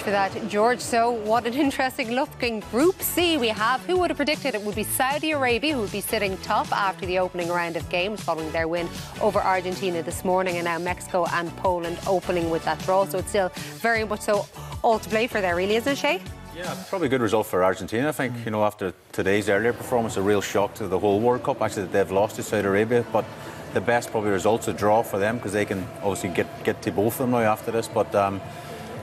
for that, George. So what an interesting looking Group C we have. Who would have predicted it would be Saudi Arabia who would be sitting top after the opening round of games following their win over Argentina this morning, and now Mexico and Poland opening with that draw. So it's still very much so all to play for there, really, isn't it, Shay? Yeah, probably a good result for Argentina, I think. You know, after today's earlier performance, a real shock to the whole World Cup, actually, that they've lost to Saudi Arabia. But the best probably result's a draw for them, because they can obviously get to both of them now after this. But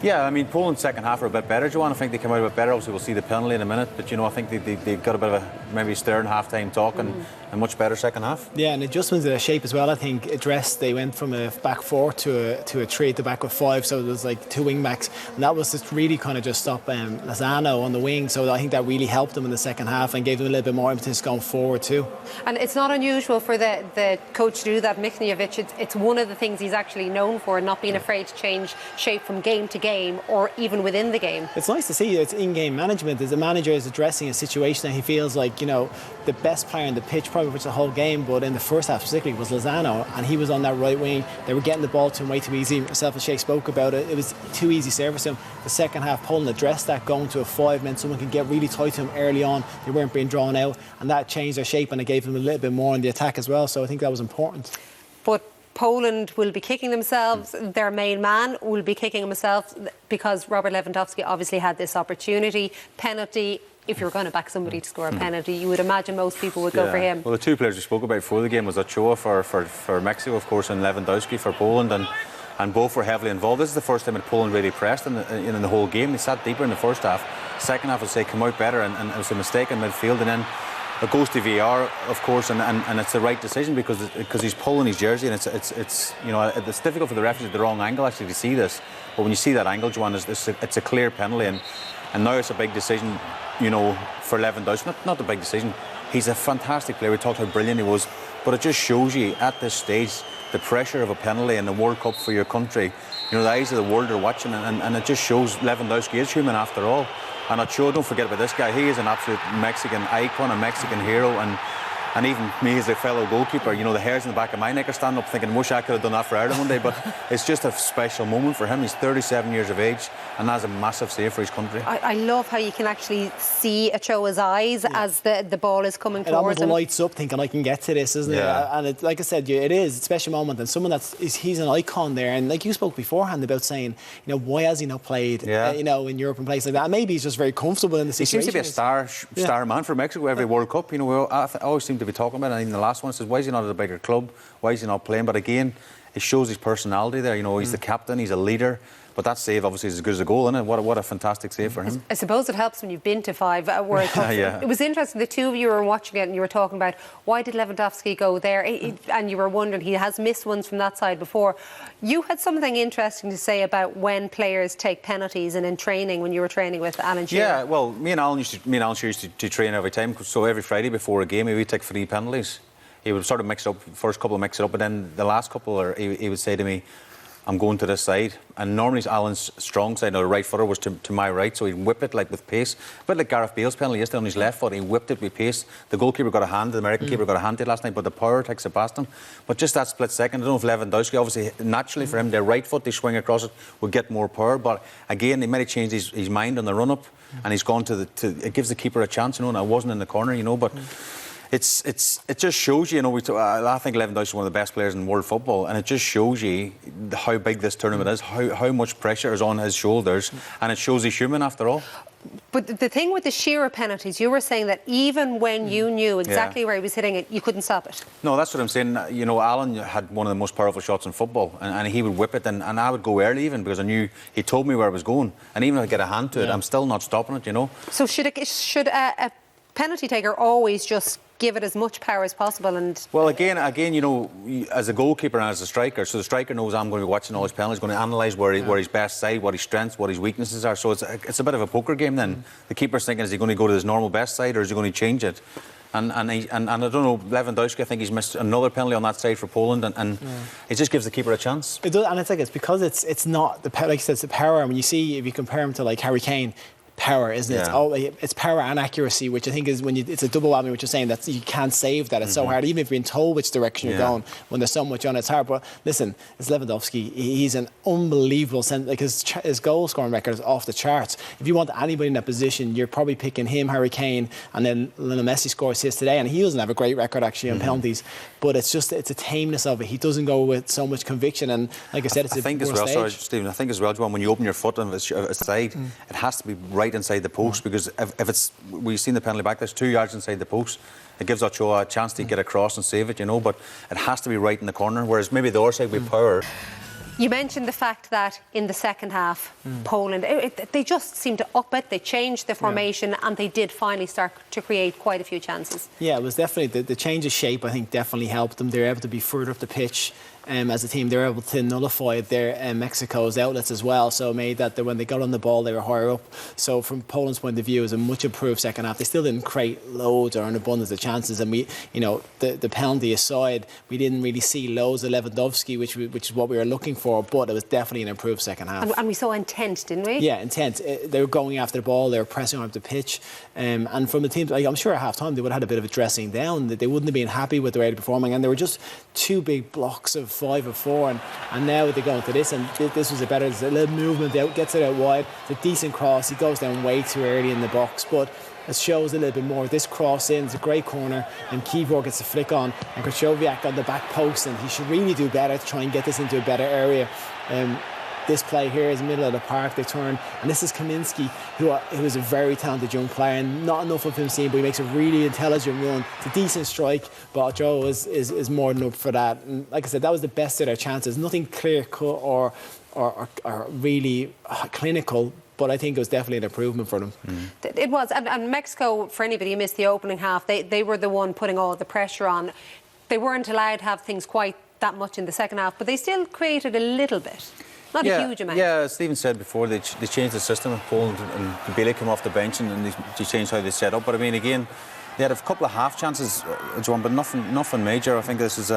yeah, I mean, Poland's second half are a bit better, Joanne. I think they come out a bit better. Obviously, we'll see the penalty in a minute. But, you know, I think they got a bit of a maybe stern half-time talk and a much better second half. Yeah, and adjustments of the shape as well. I think addressed, they went from a back four to a three at the back with five. So it was like two wing backs. And that was just really kind of just stop Lozano on the wing. So I think that really helped them in the second half and gave them a little bit more impetus going forward too. And it's not unusual for the coach to do that, Michniewicz. It's one of the things he's actually known for, not being afraid to change shape from game to game or even within the game. It's nice to see it's in-game management as the manager is addressing a situation that he feels like, you know, the best player on the pitch probably for the whole game, but in the first half particularly was Lozano, and he was on that right wing. They were getting the ball to him way too easy. Myself and Shay spoke about it. It was too easy service to him. The second half, Poland addressed that, going to a 5 meant someone could get really tight to him early on. They weren't being drawn out, and that changed their shape and it gave them a little bit more in the attack as well. So I think that was important. But Poland will be kicking themselves. Their main man will be kicking himself because Robert Lewandowski obviously had this opportunity. Penalty. If you're going to back somebody to score a penalty, you would imagine most people would go for him. Well, the two players we spoke about before the game was Ochoa for Mexico, of course, and Lewandowski for Poland, and both were heavily involved. This is the first time that Poland really pressed in the whole game. They sat deeper in the first half. Second half, I'd say, come out better, and it was a mistake in midfield, and then it goes to VAR, of course, and it's the right decision because he's pulling his jersey, and it's you know, it's difficult for the referees at the wrong angle actually to see this. But when you see that angle, Joanne, it's a clear penalty, and now it's a big decision, you know, for Lewandowski. Not a big decision. He's a fantastic player. We talked how brilliant he was, but it just shows you at this stage the pressure of a penalty in the World Cup for your country. You know, the eyes of the world are watching, and it just shows Lewandowski is human after all. And Ochoa, don't forget about this guy. He is an absolute Mexican icon, a Mexican hero, and even me as a fellow goalkeeper, you know, the hairs in the back of my neck are standing up thinking, wish I could have done that for Ireland one day. But it's just a special moment for him. He's 37 years of age, and that's a massive save for his country. I love how you can actually see Ochoa's eyes as the ball is coming towards him. It almost lights up thinking, I can get to this, isn't it? And it, like I said, it is a special moment, and someone he's an icon there. And like you spoke beforehand about saying, you know, why has he not played, you know, in Europe and places like that? And maybe he's just very comfortable in the situation. He seems to be a star man for Mexico every World Cup. You know, I always seem to be talking about it. And even the last one says, why is he not at a bigger club? Why is he not playing? But again, it shows his personality there. You know, he's the captain, he's a leader. But that save obviously is as good as a goal, isn't it? What a fantastic save for him. I suppose it helps when you've been to 5 World Cups. It was interesting, the two of you were watching it and you were talking about why did Lewandowski go there, and you were wondering, he has missed ones from that side before. You had something interesting to say about when players take penalties and in training, when you were training with Alan Shearer. Yeah, well, me and Alan Shearer used to train every time, so every Friday before a game he would take 3 penalties. He would sort of mix it up, first couple mix it up, but then the last couple he would say to me, I'm going to this side, and normally Alan's strong side, or the right footer, was to my right, so he'd whip it like with pace, a bit like Gareth Bale's penalty yesterday on his left foot. He whipped it with pace. The goalkeeper got a hand, the American keeper got a hand to it last night, but the power takes it past him. But just that split second, I don't know if Lewandowski, obviously naturally for him, their right foot, they swing across it, would get more power, but again, he might have changed his mind on the run up, and he's gone it gives the keeper a chance, you know, and I wasn't in the corner, you know, but it just shows you, you know, I think Lewandowski is one of the best players in world football, and it just shows you how big this tournament is, how much pressure is on his shoulders, and it shows he's human after all. But the thing with the Shearer penalties, you were saying that even when you knew exactly where he was hitting it, you couldn't stop it. No, that's what I'm saying. You know, Alan had one of the most powerful shots in football, and he would whip it, and I would go early even because I knew he told me where I was going, and even if I get a hand to it, I'm still not stopping it, you know. So should a penalty taker always just give it as much power as possible? And well, again, you know, as a goalkeeper and as a striker, so the striker knows I'm going to be watching all his penalties, going to analyse where his best side, what his strengths, what his weaknesses are. So it's a bit of a poker game then. The keeper's thinking, is he going to go to his normal best side, or is he going to change it? And I don't know, Lewandowski, I think he's missed another penalty on that side for Poland, and it just gives the keeper a chance. It does, and it's because it's not the, like you said, it's the power. When you see, if you compare him to like Harry Kane, power, isn't it? Yeah. It's power and accuracy, which I think is it's a double whammy, which you're saying that you can't save that. It's so hard, even if you're being told which direction you're going, when there's so much on it's hard. But listen, it's Lewandowski. He's an unbelievable like his goal scoring record is off the charts. If you want anybody in that position, you're probably picking him, Harry Kane, and then Lionel Messi scores his today, and he doesn't have a great record actually on penalties. But it's a tameness of it. He doesn't go with so much conviction, and like I said, it's I think as well, sorry, Stephen, I think as well, Joanne, when you open your foot on a side, it has to be right inside the post, because if it's, we've seen the penalty back, there's 2 yards inside the post. It gives Ochoa a chance to get across and save it, but it has to be right in the corner, whereas maybe the other side with power. You mentioned the fact that in the second half, Poland, they just seemed to up it, they changed the formation, and they did finally start to create quite a few chances. Yeah, it was definitely, the change of shape, I think, definitely helped them. They were able to be further up the pitch. As a team, they were able to nullify their Mexico's outlets as well, so it made that when they got on the ball, they were higher up. So from Poland's point of view, it was a much improved second half. They still didn't create loads or an abundance of chances, and the penalty aside, we didn't really see loads of Lewandowski, which is what we were looking for, but it was definitely an improved second half. And we saw intent, didn't we? Yeah, intent. They were going after the ball, they were pressing up the pitch, and from the team, I'm sure at half-time they would have had a bit of a dressing down. They wouldn't have been happy with the way they were performing, and they were just 2 big blocks of 5 or 4, and now they go into this, and this was there's a little movement out, gets it out wide, it's a decent cross, he goes down way too early in the box, but it shows a little bit more. This cross in, it's a great corner, and Kivor gets a flick on, and Krychowiak on the back post, and he should really do better to try and get this into a better area. This play here is middle of the park, they turn, and this is Kaminski, who is a very talented young player, and not enough of him seen, but he makes a really intelligent run. It's a decent strike, but Ochoa is more than up for that. And like I said, that was the best of their chances. Nothing clear-cut or really clinical, but I think it was definitely an improvement for them. It was, and Mexico, for anybody who missed the opening half, they were the one putting all the pressure on. They weren't allowed to have things quite that much in the second half, but they still created a little bit. Not a huge amount. Yeah, as Stephen said before, they changed the system in Poland, and Bailey came off the bench and they changed how they set up. But I mean, again, they had a couple of half chances, Joan, but nothing major. I think this is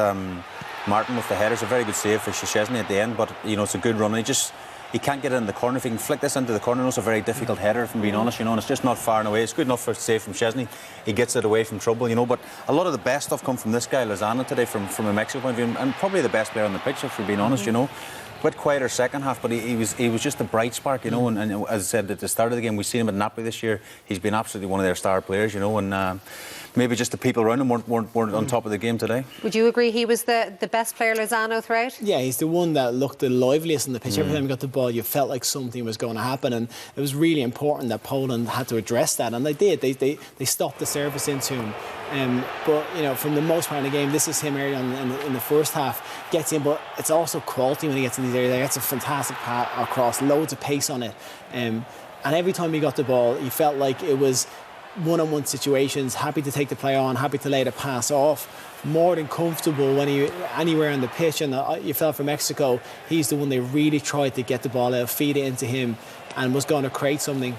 Martin with the header. It's a very good save for Szczesny at the end, but it's a good run. He can't get it in the corner. If he can flick this into the corner, it's a very difficult header, if I'm being honest, and it's just not far and away. It's good enough for a save from Szczesny. He gets it away from trouble, but a lot of the best stuff come from this guy, Lozano, today, from a Mexico point of view, and probably the best player on the pitch, if we're being honest, Bit quieter second half, but he was just a bright spark, and as I said at the start of the game, we've seen him at Napoli this year. He's been absolutely one of their star players, and maybe just the people around him weren't on top of the game today. Would you agree he was the best player, Lozano, throughout? Yeah, he's the one that looked the liveliest on the pitch. Every time he got the ball, you felt like something was going to happen, and it was really important that Poland had to address that, and they did. They stopped the service into him. But from the most part of the game, this is him early on in the first half, gets in, but it's also quality when he gets in these areas. That's a fantastic pass across, loads of pace on it, and every time he got the ball, he felt like it was one-on-one situations, happy to take the play on, happy to lay the pass off, more than comfortable when he anywhere on the pitch. And you felt for Mexico, he's the one they really tried to get the ball out, feed it into him, and was going to create something.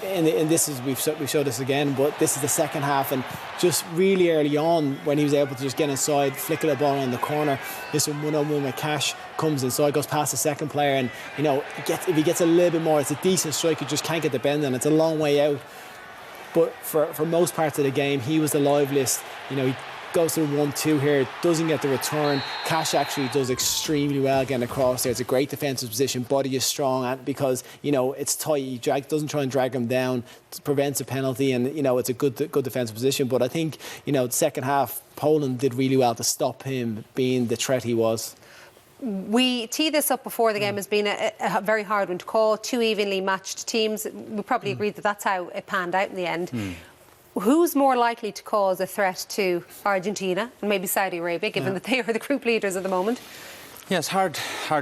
And this is we've showed this again, but this is the second half, and just really early on when he was able to just get inside, flick the ball in the corner. This one-on-one with Cash comes inside, goes past the second player, and if he gets a little bit more, it's a decent strike. You just can't get the bend on. It's a long way out. But for most parts of the game, he was the liveliest. He goes to the 1-2 here, doesn't get the return. Cash actually does extremely well getting across there. It's a great defensive position. Body is strong because it's tight. He doesn't try and drag him down, prevents a penalty, and it's a good defensive position. But I think the second half, Poland did really well to stop him being the threat he was. We teed this up before the game as being a very hard one to call. 2 evenly matched teams. We probably agreed that that's how it panned out in the end. Who's more likely to cause a threat to Argentina and maybe Saudi Arabia, given that they are the group leaders at the moment? Yeah, it's hard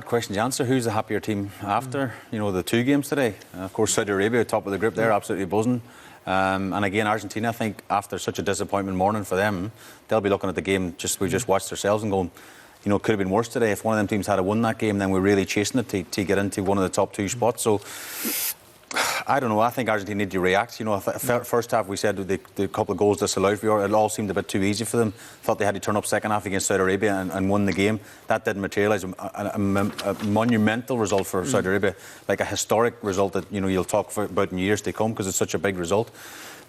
question to answer. Who's the happier team after the 2 games today? Of course, Saudi Arabia, top of the group, they're absolutely buzzing. And again, Argentina, I think after such a disappointment morning for them, they'll be looking at the game we just watched ourselves and going, could have been worse today. If one of them teams had won that game, then we're really chasing it to get into one of the top 2 spots. So I don't know. I think Argentina need to react. You know, first half we said the couple of goals disallowed, it all seemed a bit too easy for them. Thought they had to turn up second half against Saudi Arabia and won the game. That didn't materialise. A monumental result for Saudi Arabia, like a historic result that you'll talk about in years to come because it's such a big result.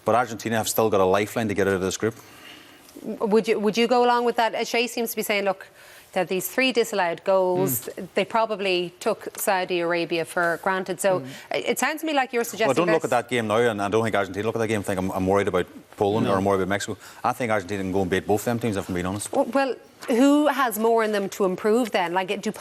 But Argentina have still got a lifeline to get out of this group. Would you go along with that? Shay seems to be saying, look, that these 3 disallowed goals, they probably took Saudi Arabia for granted. So it sounds to me like you're suggesting... Well, don't look at that game now, and I don't think Argentina look at that game and think I'm worried about Poland or I'm worried about Mexico. I think Argentina can go and beat both them teams, if I'm being honest. Well, who has more in them to improve then? Like, can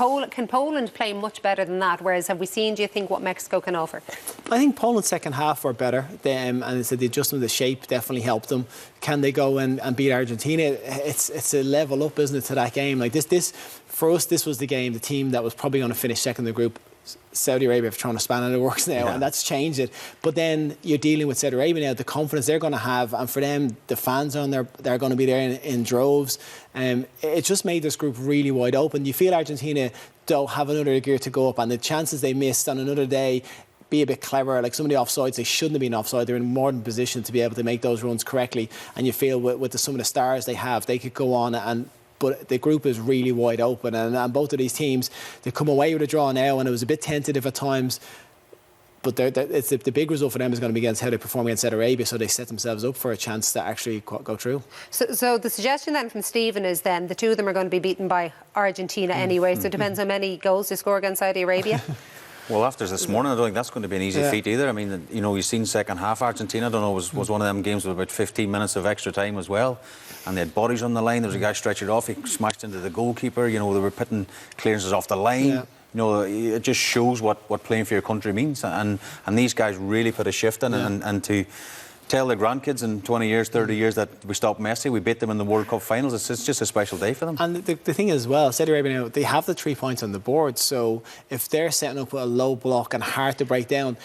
Poland play much better than that? Whereas, have we seen, do you think, what Mexico can offer? I think Poland's second half were better. And I said the adjustment of the shape definitely helped them. Can they go and beat Argentina? It's a level up, isn't it, to that game? Like this for us, this was the game, the team that was probably going to finish second in the group. Saudi Arabia have thrown a spanner in the works now, and that's changed it. But then you're dealing with Saudi Arabia now, the confidence they're going to have, and for them, the fans on there, they're going to be there in droves. It just made this group really wide open. You feel Argentina don't have another gear to go up, and the chances they missed on another day, be a bit clever, like some of the offsides, they shouldn't have been offside. They're in more than position to be able to make those runs correctly, and you feel with some of the stars they have, they could go on but the group is really wide open, and both of these teams, they come away with a draw now, and it was a bit tentative at times, but it's the big result for them is going to be against how they perform against Saudi Arabia, so they set themselves up for a chance to actually go through. So the suggestion then from Stephen is then the two of them are going to be beaten by Argentina anyway, so it depends how many goals they score against Saudi Arabia. Well, after this morning, I don't think that's going to be an easy feat either. I mean, you've seen second half Argentina, I don't know, was one of them games with about 15 minutes of extra time as well. And they had bodies on the line. There was a guy stretched it off. He smashed into the goalkeeper. They were putting clearances off the line. Yeah. It just shows what playing for your country means. And these guys really put a shift in. And to tell their grandkids in 20 years, 30 years that we stopped Messi, we beat them in the World Cup finals, it's just a special day for them. And the thing is, well, Saudi Arabia now, they have the 3 points on the board, so if they're setting up with a low block and hard to break down,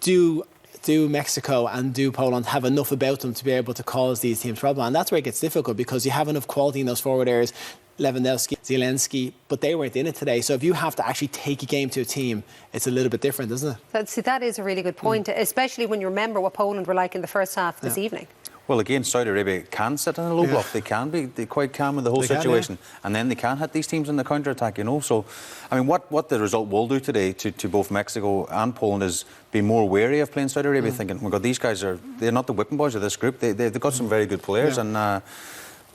do Mexico and do Poland have enough about them to be able to cause these teams problem? And that's where it gets difficult, because you have enough quality in those forward areas, Lewandowski, Zelensky, but they weren't in it today. So if you have to actually take a game to a team, it's a little bit different, isn't it? That is a really good point, especially when you remember what Poland were like in the first half this evening. Well, again, Saudi Arabia can sit in a low block. They can be quite calm in the whole situation. And then they can hit these teams in the counter-attack, So, I mean, what the result will do today to both Mexico and Poland is be more wary of playing Saudi Arabia, thinking, oh my God, these guys they're not the whipping boys of this group. They've got some very good players.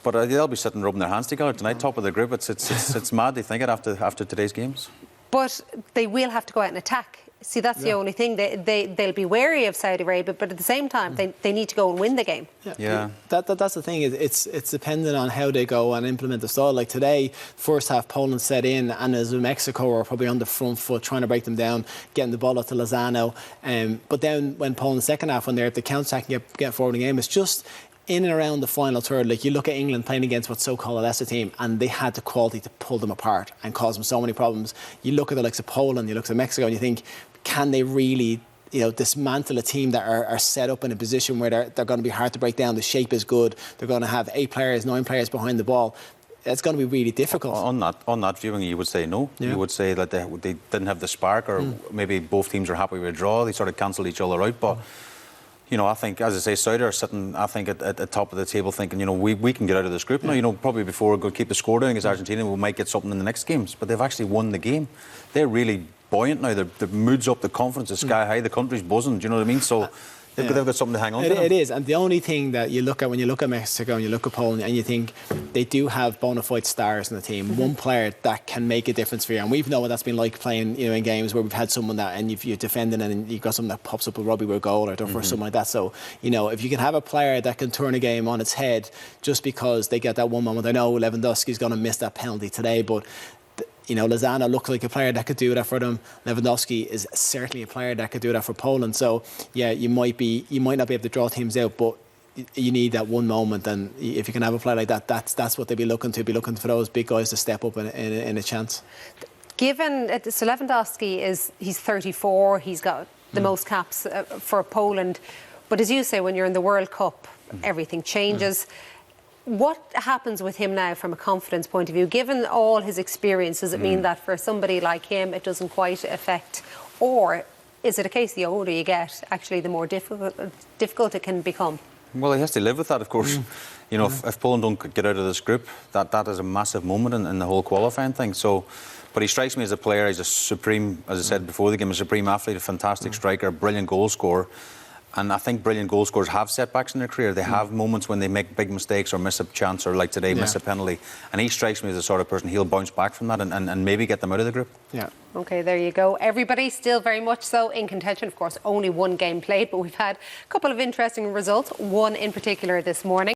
But they'll be sitting rubbing their hands together tonight, top of the group. It's mad they think it after today's games. But they will have to go out and attack. See, that's the only thing. They'll be wary of Saudi Arabia, but at the same time, they need to go and win the game. Yeah. That's the thing. It's dependent on how they go and implement the style. Like today, first half, Poland set in, and as Mexico were probably on the front foot, trying to break them down, getting the ball up to Lozano. But then when Poland second half, when they're at the counter-attack and get forward in the game, it's just in and around the final third. Like, you look at England playing against what's so-called a lesser team, and they had the quality to pull them apart and cause them so many problems. You look at the likes of Poland, you look at Mexico, and you think, can they really dismantle a team that are set up in a position where they're going to be hard to break down? The shape is good. They're going to have 8 players, 9 players behind the ball. It's going to be really difficult. On that viewing, you would say no. You would say that they didn't have the spark, or maybe both teams are happy with a draw. They sort of cancelled each other out. But I think, as I say, Saudi are sitting, I think, at the top of the table thinking, we can get out of this group now. Probably before we go keep the score down against Argentina, we might get something in the next games. But they've actually won the game. They're really buoyant now. The mood's up, the confidence is sky high, the country's buzzing. Do you know what I mean? So they've got something to hang on to. It is, and the only thing that you look at when you look at Mexico and you look at Poland, and you think they do have bona fide stars in the team. One player that can make a difference for you, and we've known what that's been like playing, in games where we've had someone that, and you're defending, and you've got someone that pops up with Robbie with a goal or something like that. So if you can have a player that can turn a game on its head just because they get that one moment. I know Lewandowski's going to miss that penalty today, but Lozano looked like a player that could do that for them. Lewandowski is certainly a player that could do that for Poland. So, you might not be able to draw teams out, but you need that one moment. And if you can have a player like that, that's what they'd be looking to. Be looking for those big guys to step up in a chance. Given so Lewandowski he's 34. He's got the most caps for Poland. But as you say, when you're in the World Cup, everything changes. What happens with him now from a confidence point of view? Given all his experience, does it mean that for somebody like him it doesn't quite affect? Or is it a case the older you get, actually the more difficult it can become? Well, he has to live with that, of course. You know, if Poland don't get out of this group, that is a massive moment in the whole qualifying thing. So, but he strikes me as a player. He's a supreme, as I said before the game, a supreme athlete, a fantastic striker, brilliant goal scorer. And I think brilliant goal scorers have setbacks in their career. They have moments when they make big mistakes or miss a chance, or like today, miss a penalty. And he strikes me as the sort of person, he'll bounce back from that and maybe get them out of the group. Yeah. OK, there you go. Everybody still very much so in contention. Of course, only one game played, but we've had a couple of interesting results, one in particular this morning.